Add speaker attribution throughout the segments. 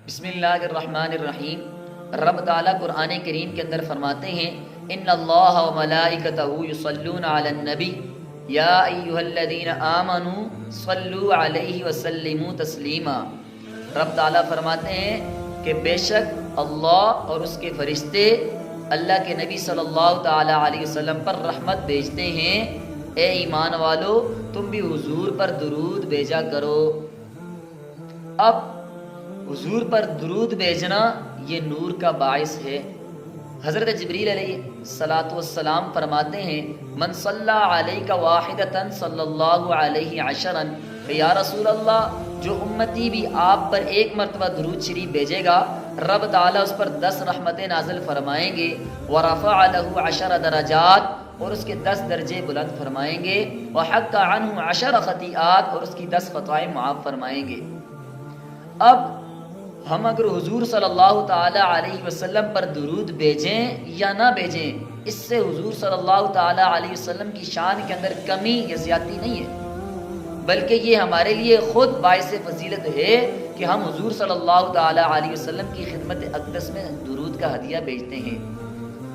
Speaker 1: بسم اللہ الرحمن الرحیم۔ رب تعالیٰ قرآن کریم کے اندر فرماتے ہیں ان اللہ و ملائکتہ یصلون علی النبی یا ایہا الذین آمنوا صلوا علیہ وسلموا تسلیما۔ رب تعالیٰ فرماتے ہیں کہ بے شک اللہ اور اس کے فرشتے اللہ کے نبی صلی اللہ تعالیٰ علیہ وسلم پر رحمت بھیجتے ہیں۔ اے ایمان والو تم بھی حضور پر درود بھیجا کرو۔ اب حضور پر درود بھیجنا یہ نور کا باعث ہے۔ حضرت جبریل علیہ الصلاۃ والسلام فرماتے ہیں من صلی علیک واحدۃ صلی اللہ علیہ عشرا، کہ یا رسول اللہ جو امتی بھی آپ پر ایک مرتبہ درود شریف بھیجے گا رب تعالیٰ اس پر 10 رحمتیں نازل فرمائیں گے، ورفع لہ 10 درجات، اور اس کے 10 درجے بلند فرمائیں گے، وحق عنہ 10 خطیئات، اور اس کی 10 خطائیں معاف فرمائیں گے۔ اب ہم اگر حضور صلی اللہ تعالیٰ علیہ وسلم پر درود بھیجیں یا نہ بھیجیں، اس سے حضور صلی اللہ تعالیٰ علیہ وسلم کی شان کے اندر کمی یا زیادتی نہیں ہے، بلکہ یہ ہمارے لیے خود باعث فضیلت ہے کہ ہم حضور صلی اللہ تعالیٰ علیہ وسلم کی خدمت اقدس میں درود کا ہدیہ بھیجتے ہیں۔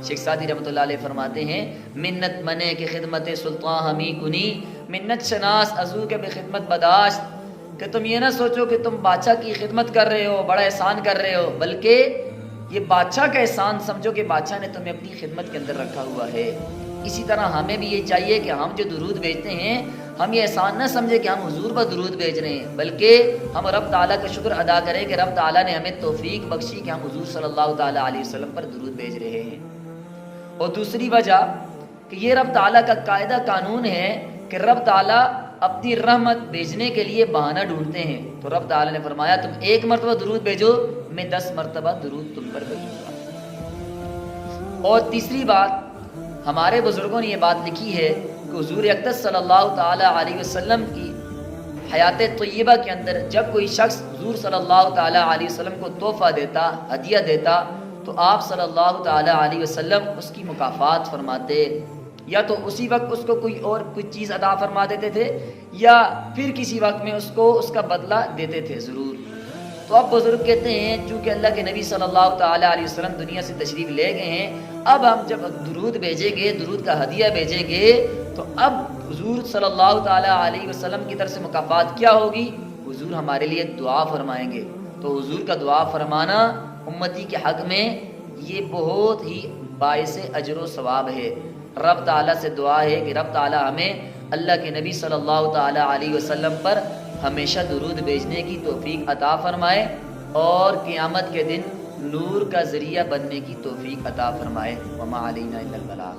Speaker 1: شیخ سعدی رحمۃ اللہ علیہ فرماتے ہیں منت منے کی خدمت سلطان ہمی کنی، منت شناس ازو کے بخدمت بداشت، کہ تم یہ نہ سوچو کہ تم بادشاہ کی خدمت کر رہے ہو، بڑا احسان کر رہے ہو، بلکہ یہ بادشاہ کا احسان سمجھو کہ بادشاہ نے تمہیں اپنی خدمت کے اندر رکھا ہوا ہے۔ اسی طرح ہمیں بھی یہ چاہیے کہ ہم جو درود بھیجتے ہیں ہم یہ احسان نہ سمجھے کہ ہم حضور پر درود بھیج رہے ہیں، بلکہ ہم رب تعالیٰ کا شکر ادا کریں کہ رب تعالیٰ نے ہمیں توفیق بخشی کہ ہم حضور صلی اللہ تعالیٰ علیہ وسلم پر درود بھیج رہے ہیں۔ اور دوسری وجہ کہ یہ رب تعالیٰ کا قاعدہ قانون ہے کہ رب تعالیٰ اپنی رحمت بھیجنے کے لیے بہانہ ڈھونڈتے ہیں، تو رب تعالیٰ نے فرمایا تم 1 مرتبہ درود بھیجو، میں 10 مرتبہ درود تم پر بھیجوں گا۔ اور تیسری بات، ہمارے بزرگوں نے یہ بات لکھی ہے کہ حضور اقدس صلی اللہ تعالیٰ علیہ وسلم کی حیات طیبہ کے اندر جب کوئی شخص حضور صلی اللہ تعالیٰ علیہ وسلم کو تحفہ دیتا، ہدیہ دیتا، تو آپ صلی اللہ تعالیٰ علیہ وسلم اس کی مکافات فرماتے، یا تو اسی وقت اس کو کوئی چیز عطا فرما دیتے تھے، یا پھر کسی وقت میں اس کو اس کا بدلہ دیتے تھے ضرور۔ تو اب بزرگ کہتے ہیں چونکہ اللہ کے نبی صلی اللہ تعالیٰ علیہ وسلم دنیا سے تشریف لے گئے ہیں، اب ہم جب درود بھیجیں گے، درود کا ہدیہ بھیجیں گے، تو اب حضور صلی اللہ تعالیٰ علیہ وسلم کی طرف سے مکافات کیا ہوگی؟ حضور ہمارے لیے دعا فرمائیں گے۔ تو حضور کا دعا فرمانا امتی کے حق میں یہ بہت ہی باعث اجر و ثواب ہے۔ رب تعالیٰ سے دعا ہے کہ رب تعالیٰ ہمیں اللہ کے نبی صلی اللہ تعالیٰ علیہ وسلم پر ہمیشہ درود بھیجنے کی توفیق عطا فرمائے، اور قیامت کے دن نور کا ذریعہ بننے کی توفیق عطا فرمائے۔ وما علینا الا البلاغ۔